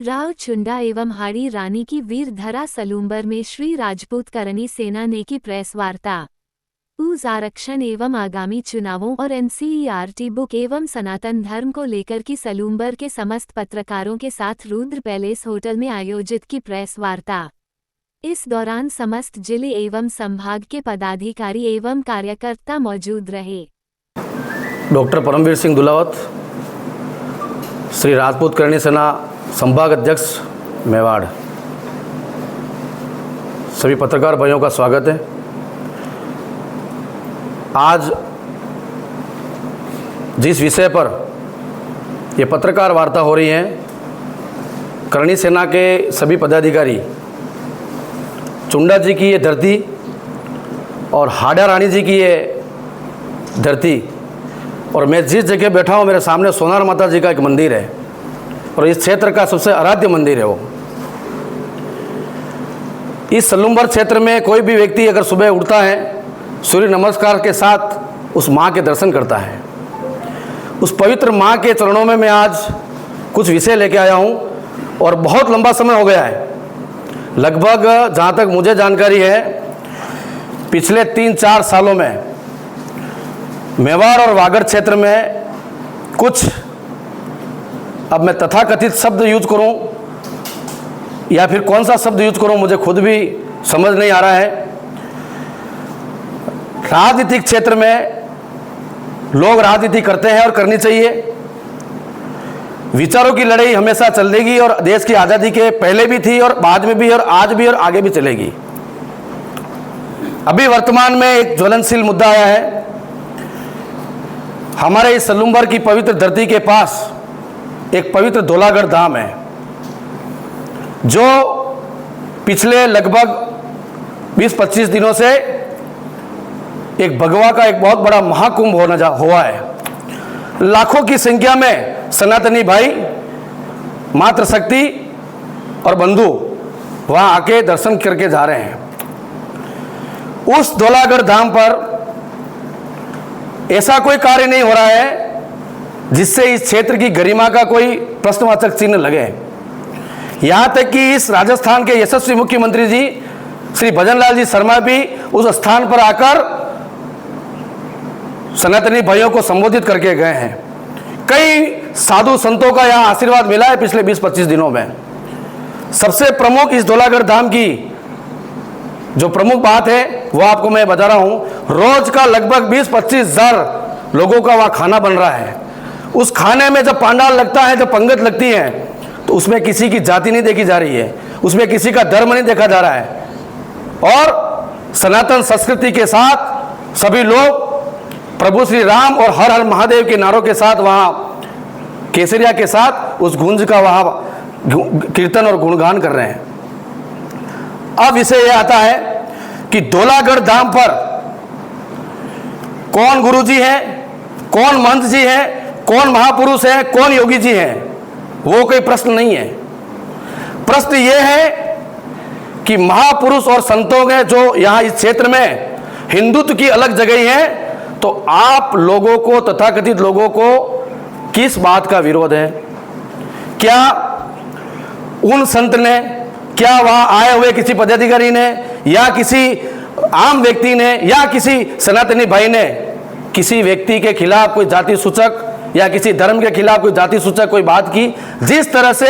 राव चुंडा एवं हाड़ी रानी की वीर धरा सलूम्बर में श्री राजपूत करणी सेना ने की प्रेस वार्ता। ऊज आरक्षण एवं आगामी चुनावों और एनसीईआरटी बुक एवं सनातन धर्म को लेकर की सलूम्बर के समस्त पत्रकारों के साथ रुद्र पैलेस होटल में आयोजित की प्रेस वार्ता। इस दौरान समस्त जिले एवं संभाग के पदाधिकारी एवं कार्यकर्ता मौजूद रहे। डॉक्टर परमवीर सिंह दुलावत, श्री राजपूत करणी सेना संभाग अध्यक्ष मेवाड़। सभी पत्रकार भाइयों का स्वागत है। आज जिस विषय पर ये पत्रकार वार्ता हो रही है, करणी सेना के सभी पदाधिकारी चुंडा जी की ये धरती और हाड़ा रानी जी की ये धरती, और मैं जिस जगह बैठा हूँ मेरे सामने सोनार माता जी का एक मंदिर है और इस क्षेत्र का सबसे आराध्य मंदिर है वो। इस सलूम्बर क्षेत्र में कोई भी व्यक्ति अगर सुबह उठता है, सूर्य नमस्कार के साथ उस माँ के दर्शन करता है। उस पवित्र माँ के चरणों में मैं आज कुछ विषय लेके आया हूँ और बहुत लंबा समय हो गया है। लगभग जहाँ तक मुझे जानकारी है, पिछले 3-4 सालों में मेवाड़ और वागड़ क्षेत्र में कुछ, अब मैं तथाकथित शब्द यूज करूं या फिर कौन सा शब्द यूज करूं मुझे खुद भी समझ नहीं आ रहा है। राजनीतिक क्षेत्र में लोग राजनीति करते हैं और करनी चाहिए। विचारों की लड़ाई हमेशा चलेगी और देश की आज़ादी के पहले भी थी और बाद में भी और आज भी और आगे भी चलेगी। अभी वर्तमान में एक ज्वलनशील मुद्दा आया है। हमारे इस सलूम्बर की पवित्र धरती के पास एक पवित्र धौलागढ़ धाम है, जो पिछले लगभग 20-25 दिनों से एक भगवा का एक बहुत बड़ा महाकुंभ हुआ है। लाखों की संख्या में सनातनी भाई, मातृशक्ति और बंधु वहां आके दर्शन करके जा रहे हैं। उस धौलागढ़ धाम पर ऐसा कोई कार्य नहीं हो रहा है जिससे इस क्षेत्र की गरिमा का कोई प्रश्नवाचक चिन्ह लगे। यहां तक कि इस राजस्थान के यशस्वी मुख्यमंत्री जी श्री भजनलाल जी शर्मा भी उस स्थान पर आकर सनातनी भाइयों को संबोधित करके गए हैं। कई साधु संतों का यहां आशीर्वाद मिला है पिछले 20-25 दिनों में। सबसे प्रमुख इस धौलागढ़ धाम की जो प्रमुख बात है वो आपको मैं बता रहा हूं। रोज का लगभग 20-25 हजार लोगों का वहां खाना बन रहा है। उस खाने में जब पांडाल लगता है, जब पंगत लगती है, तो उसमें किसी की जाति नहीं देखी जा रही है, उसमें किसी का धर्म नहीं देखा जा रहा है। और सनातन संस्कृति के साथ सभी लोग प्रभु श्री राम और हर हर महादेव के नारों के साथ वहां केसरिया के साथ उस गुंज का वहां कीर्तन और गुणगान कर रहे हैं। अब विषय यह आता है कि धौलागढ़ धाम पर कौन गुरु जी हैं, कौन महंत जी हैं, कौन महापुरुष है, कौन योगी जी हैं, वो कोई प्रश्न नहीं है। प्रश्न ये है कि महापुरुष और संतों के जो यहां इस क्षेत्र में हिंदुत्व की अलग जगह है, तो आप लोगों को, तथाकथित लोगों को किस बात का विरोध है? क्या उन संत ने, क्या वहां आए हुए किसी पदाधिकारी ने या किसी आम व्यक्ति ने या किसी सनातनी भाई ने किसी व्यक्ति के खिलाफ कोई जाति सूचक या किसी धर्म के खिलाफ कोई जाति सूचक कोई बात की? जिस तरह से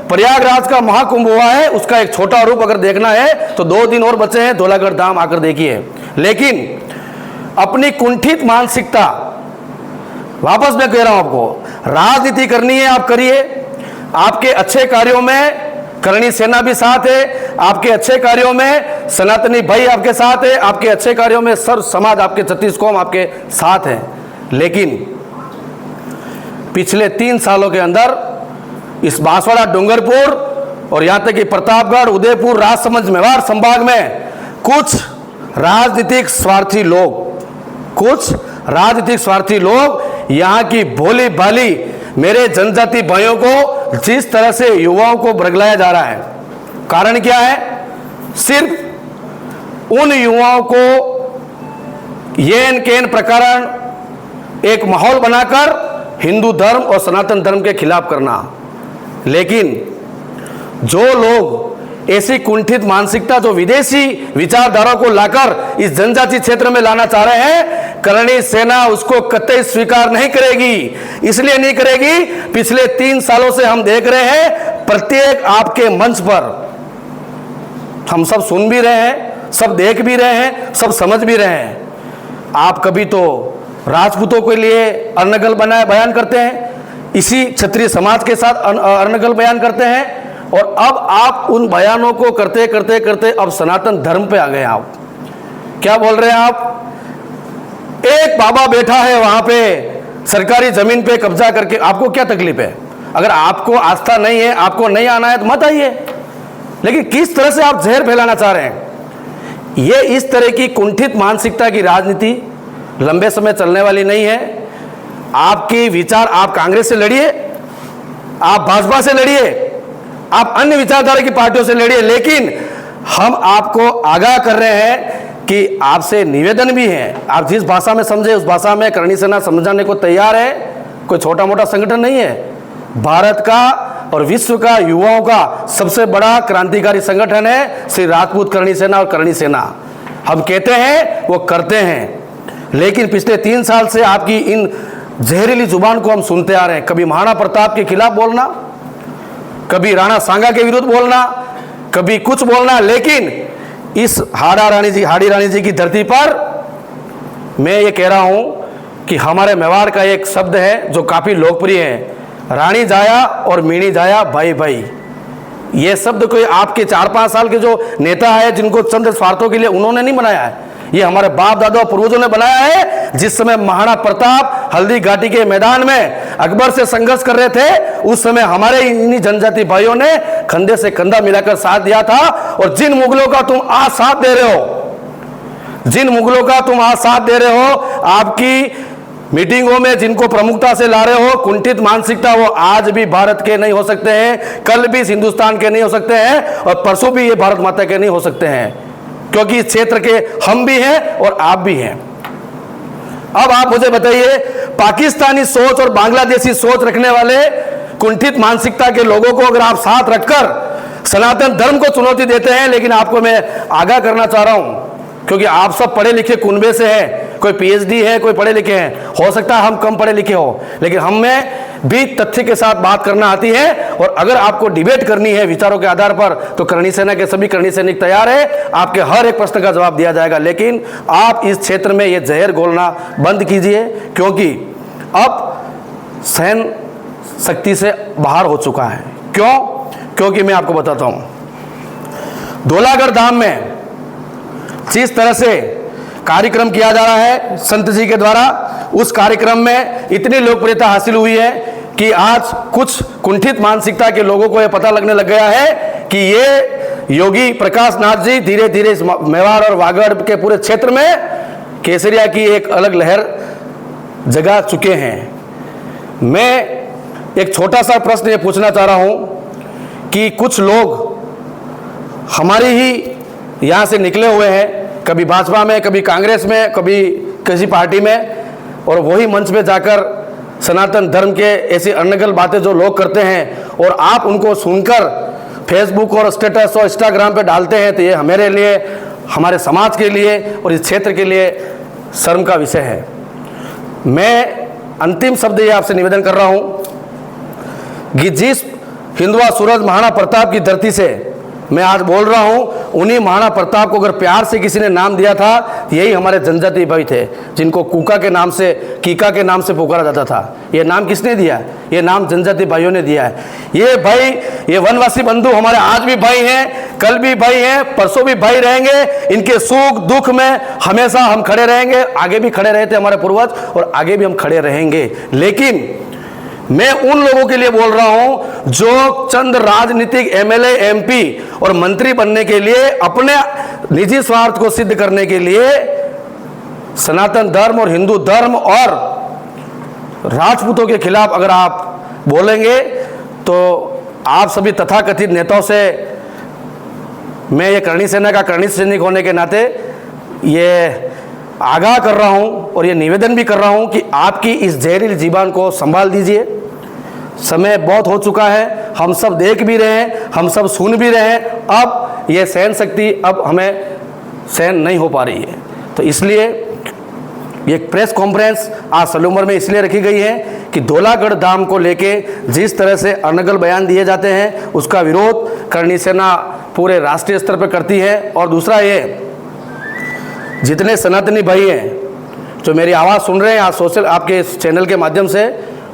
प्रयागराज का महाकुंभ हुआ है उसका एक छोटा रूप अगर देखना है तो 2 दिन और बचे हैं, धौलागढ़ धाम आकर देखिए। लेकिन अपनी कुंठित मानसिकता, वापस मैं कह रहा हूं आपको, राजनीति करनी है आप करिए। आपके अच्छे कार्यों में करणी सेना भी साथ है, आपके अच्छे कार्यों में सनातनी भाई आपके साथ है, आपके अच्छे कार्यों में सर्व समाज, आपके 36 कौम आपके साथ है। लेकिन पिछले 3 सालों के अंदर इस बांसवाड़ा, डूंगरपुर और यहां तक कि प्रतापगढ़, उदयपुर, राजसमंद, मेवाड़ संभाग में कुछ राजनीतिक स्वार्थी लोग यहां की भोली भाली मेरे जनजाति भाइयों को जिस तरह से युवाओं को बरगलाया जा रहा है, कारण क्या है? सिर्फ उन युवाओं को येन केन प्रकरण एक माहौल बनाकर हिंदू धर्म और सनातन धर्म के खिलाफ करना। लेकिन जो लोग ऐसी कुंठित मानसिकता जो विदेशी विचारधारा को लाकर इस जनजाति क्षेत्र में लाना चाह रहे हैं, करणी सेना उसको कतई स्वीकार नहीं करेगी। इसलिए नहीं करेगी, पिछले 3 सालों से हम देख रहे हैं, प्रत्येक आपके मंच पर हम सब सुन भी रहे हैं, सब देख भी रहे हैं, सब समझ भी रहे हैं। आप कभी तो राजपूतों के लिए अर्नगल बयान करते हैं, इसी क्षत्रिय समाज के साथ अर्नगल बयान करते हैं, और अब आप उन बयानों को करते करते करते अब सनातन धर्म पे आ गए। आप क्या बोल रहे हैं? आप एक बाबा बैठा है वहां पे सरकारी जमीन पे कब्जा करके, आपको क्या तकलीफ है? अगर आपको आस्था नहीं है, आपको नहीं आना है तो मत आइए, लेकिन किस तरह से आप जहर फैलाना चाह रहे हैं? ये इस तरह की कुंठित मानसिकता की राजनीति लंबे समय चलने वाली नहीं है। आपकी विचार, आप कांग्रेस से लड़िए, आप भाजपा से लड़िए, आप अन्य विचारधारा की पार्टियों से लड़िए, लेकिन हम आपको आगाह कर रहे हैं कि आपसे निवेदन भी है, आप जिस भाषा में समझे उस भाषा में करणी सेना समझाने को तैयार है। कोई छोटा मोटा संगठन नहीं है, भारत का और विश्व का युवाओं का सबसे बड़ा क्रांतिकारी संगठन है श्री राजपूत करणी सेना और करणी सेना। हम कहते हैं वो करते हैं, लेकिन पिछले 3 साल से आपकी इन जहरीली जुबान को हम सुनते आ रहे हैं। कभी महाराणा प्रताप के खिलाफ बोलना, कभी राणा सांगा के विरुद्ध बोलना, कभी कुछ बोलना, लेकिन इस हाड़ी रानी जी की धरती पर मैं ये कह रहा हूं कि हमारे मेवाड़ का एक शब्द है जो काफी लोकप्रिय है, रानी जाया और मीणी जाया भाई भाई। ये शब्द कोई आपके 4-5 साल के जो नेता है जिनको चंद स्वार्थों के लिए उन्होंने नहीं बनाया है, ये हमारे बाप दादा पूर्वजों ने बनाया है। जिस समय महाराणा प्रताप हल्दी घाटी के मैदान में अकबर से संघर्ष कर रहे थे, उस समय हमारे इन्हीं जनजाति भाइयों ने कंधे से कंधा मिलाकर साथ दिया था। और जिन मुगलों का तुम आज साथ दे रहे हो, जिन मुगलों का तुम आज साथ दे रहे हो, आपकी मीटिंगों में जिनको प्रमुखता से ला रहे हो, कुंठित मानसिकता, वो आज भी भारत के नहीं हो सकते हैं, कल भी हिंदुस्तान के नहीं हो सकते हैं, और परसों भी ये भारत माता के नहीं हो सकते हैं, क्योंकि इस क्षेत्र के हम भी हैं और आप भी हैं। अब आप मुझे बताइए, पाकिस्तानी सोच और बांग्लादेशी सोच रखने वाले कुंठित मानसिकता के लोगों को अगर आप साथ रखकर सनातन धर्म को चुनौती देते हैं, लेकिन आपको मैं आगाह करना चाह रहा हूं, क्योंकि आप सब पढ़े लिखे कुनबे से हैं, कोई पीएचडी है, कोई पढ़े लिखे हैं, हो सकता है हम कम पढ़े लिखे हो, लेकिन हमें भी तथ्य के साथ बात करना आती है। और अगर आपको डिबेट करनी है विचारों के आधार पर, तो करणी सेना के सभी करणी सैनिक तैयार है, आपके हर एक प्रश्न का जवाब दिया जाएगा। लेकिन आप इस क्षेत्र में ये जहर घोलना बंद कीजिए, क्योंकि अब सहन शक्ति से बाहर हो चुका है। क्यों? क्योंकि मैं आपको बताता हूं, धौलागढ़ धाम में जिस तरह से कार्यक्रम किया जा रहा है संत जी के द्वारा, उस कार्यक्रम में इतनी लोकप्रियता हासिल हुई है कि आज कुछ कुंठित मानसिकता के लोगों को यह पता लगने लग गया है कि ये योगी प्रकाश नाथ जी धीरे धीरे मेवाड़ और वागड़ के पूरे क्षेत्र में केसरिया की एक अलग लहर जगा चुके हैं। मैं एक छोटा सा प्रश्न ये पूछना चाह रहा हूं कि कुछ लोग हमारी ही यहाँ से निकले हुए हैं, कभी भाजपा में, कभी कांग्रेस में, कभी किसी पार्टी में, और वही मंच पे जाकर सनातन धर्म के ऐसी अनगल बातें जो लोग करते हैं और आप उनको सुनकर फेसबुक और स्टेटस और इंस्टाग्राम पे डालते हैं, तो ये हमारे लिए, हमारे समाज के लिए और इस क्षेत्र के लिए शर्म का विषय है। मैं अंतिम शब्द ये आपसे निवेदन कर रहा हूँ कि जिस हिंदुआ सूरज महाराणा प्रताप की धरती से मैं आज बोल रहा हूं, उन्हीं महाराणा प्रताप को अगर प्यार से किसी ने नाम दिया था, यही हमारे जनजाति भाई थे, जिनको कुका के नाम से, कीका के नाम से पुकारा जाता था। ये नाम किसने दिया? ये नाम जनजाति भाइयों ने दिया है। ये भाई, ये वनवासी बंधु हमारे आज भी भाई हैं, कल भी भाई हैं, परसों भी भाई रहेंगे। इनके सुख दुख में हमेशा हम खड़े रहेंगे, आगे भी खड़े रहे थे हमारे पूर्वज और आगे भी हम खड़े रहेंगे। लेकिन मैं उन लोगों के लिए बोल रहा हूं जो चंद राजनीतिक एमएलए, एमपी और मंत्री बनने के लिए, अपने निजी स्वार्थ को सिद्ध करने के लिए सनातन धर्म और हिंदू धर्म और राजपूतों के खिलाफ अगर आप बोलेंगे, तो आप सभी तथाकथित नेताओं से मैं ये करणी सेना का करणी सैनिक होने के नाते ये आगाह कर रहा हूं और ये निवेदन भी कर रहा हूं कि आपकी इस जहरीली जीवन को संभाल दीजिए, समय बहुत हो चुका है, हम सब देख भी रहे हैं, हम सब सुन भी रहे हैं। अब ये सहन शक्ति अब हमें सहन नहीं हो पा रही है। तो इसलिए ये प्रेस कॉन्फ्रेंस आज सलूंबर में इसलिए रखी गई है कि धौलागढ़ धाम को लेके जिस तरह से अनगल बयान दिए जाते हैं उसका विरोध करणी सेना पूरे राष्ट्रीय स्तर पर करती है। और दूसरा ये, जितने सनातनी भाई हैं जो मेरी आवाज़ सुन रहे हैं आज सोशल आपके इस चैनल के माध्यम से,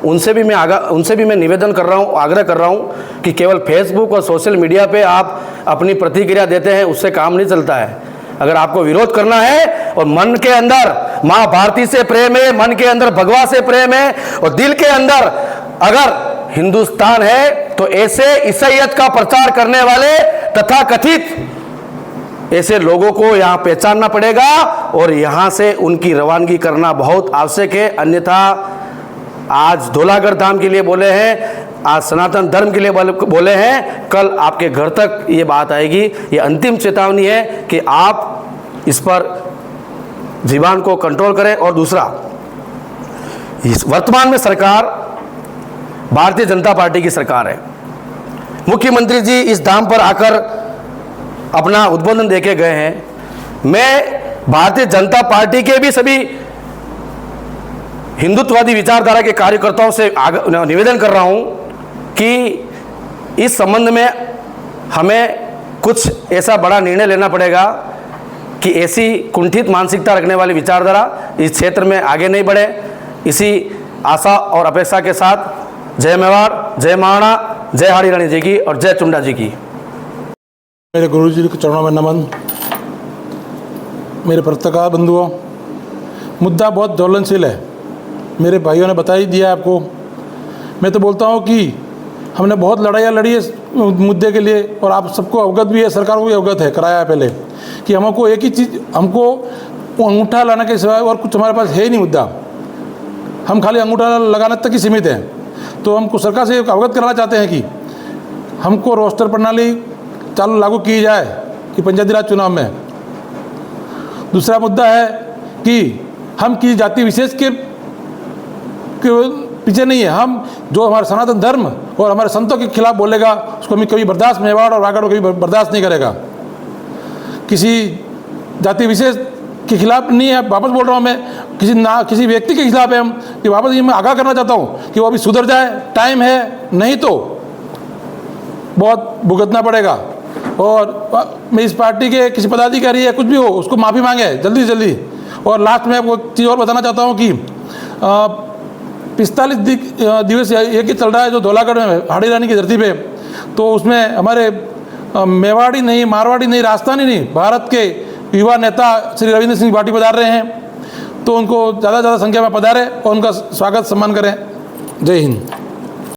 उनसे भी मैं निवेदन कर रहा हूँ, आग्रह कर रहा हूँ कि केवल फेसबुक और सोशल मीडिया पे आप अपनी प्रतिक्रिया देते हैं, उससे काम नहीं चलता है। अगर आपको विरोध करना है और मन के अंदर माँ भारती से प्रेम है, मन के अंदर भगवा से प्रेम है और दिल के अंदर अगर हिंदुस्तान है, तो ऐसे ईसाईयत का प्रचार करने वाले तथा कथित ऐसे लोगों को यहाँ पहचानना पड़ेगा और यहाँ से उनकी रवानगी करना बहुत आवश्यक है। अन्यथा आज धौलागढ़ धाम के लिए बोले हैं, आज सनातन धर्म के लिए बोले हैं, कल आपके घर तक ये बात आएगी। ये अंतिम चेतावनी है कि आप इस पर जीवान को कंट्रोल करें। और दूसरा, इस वर्तमान में सरकार भारतीय जनता पार्टी की सरकार है। मुख्यमंत्री जी इस धाम पर आकर अपना उद्बोधन देके गए हैं। मैं भारतीय जनता पार्टी के भी सभी हिंदुत्ववादी विचारधारा के कार्यकर्ताओं से निवेदन कर रहा हूं कि इस संबंध में हमें कुछ ऐसा बड़ा निर्णय लेना पड़ेगा कि ऐसी कुंठित मानसिकता रखने वाली विचारधारा इस क्षेत्र में आगे नहीं बढ़े। इसी आशा और अपेक्षा के साथ जय मेवाड़, जय महाराणा, जय हाड़ी रानी जी की और जय चुंडा जी की। मेरे गुरु जी के चरणों में नमन। मेरे पत्रकार बंधुओं, मुद्दा बहुत ज्वलनशील है, मेरे भाइयों ने बता ही दिया आपको। मैं तो बोलता हूँ कि हमने बहुत लड़ाइयाँ लड़ी है इस मुद्दे के लिए और आप सबको अवगत भी है, सरकार को भी अवगत है कराया है पहले कि हमको एक ही चीज़, हमको अंगूठा लाने के सिवाय और कुछ हमारे पास है ही नहीं मुद्दा। हम खाली अंगूठा लगाने तक ही सीमित हैं। तो हमको सरकार से अवगत कराना चाहते हैं कि हमको रोस्टर प्रणाली चालू लागू की जाए कि पंचायती राज चुनाव में। दूसरा मुद्दा है कि हम किसी जाति विशेष के पीछे नहीं है। हम जो हमारे सनातन धर्म और हमारे संतों के खिलाफ बोलेगा उसको हम कभी बर्दाश्त, मेवाड़ और वागड़ को कभी बर्दाश्त नहीं करेगा। किसी जाति विशेष के खिलाफ नहीं है, वापस बोल रहा हूँ मैं, किसी व्यक्ति के खिलाफ है हम, कि वापस ये मैं आगाह करना चाहता हूँ कि वो अभी सुधर जाए, टाइम है, नहीं तो बहुत भुगतना पड़ेगा। और मैं इस पार्टी के किसी पदाधिकारी या कुछ भी हो उसको माफ़ी मांगे जल्दी से जल्दी। और लास्ट में आपको चीज़ और बताना चाहता हूँ कि 45 दिवस एक ही चल रहा है जो धौलागढ़ में हाड़ी रानी की धरती पे, तो उसमें हमारे मेवाड़ी नहीं, मारवाड़ी नहीं, राजस्थानी नहीं, भारत के युवा नेता श्री रविंद्र सिंह भाटी पधार रहे हैं। तो उनको ज़्यादा से ज़्यादा संख्या में पधारें और उनका स्वागत सम्मान करें। जय हिंद।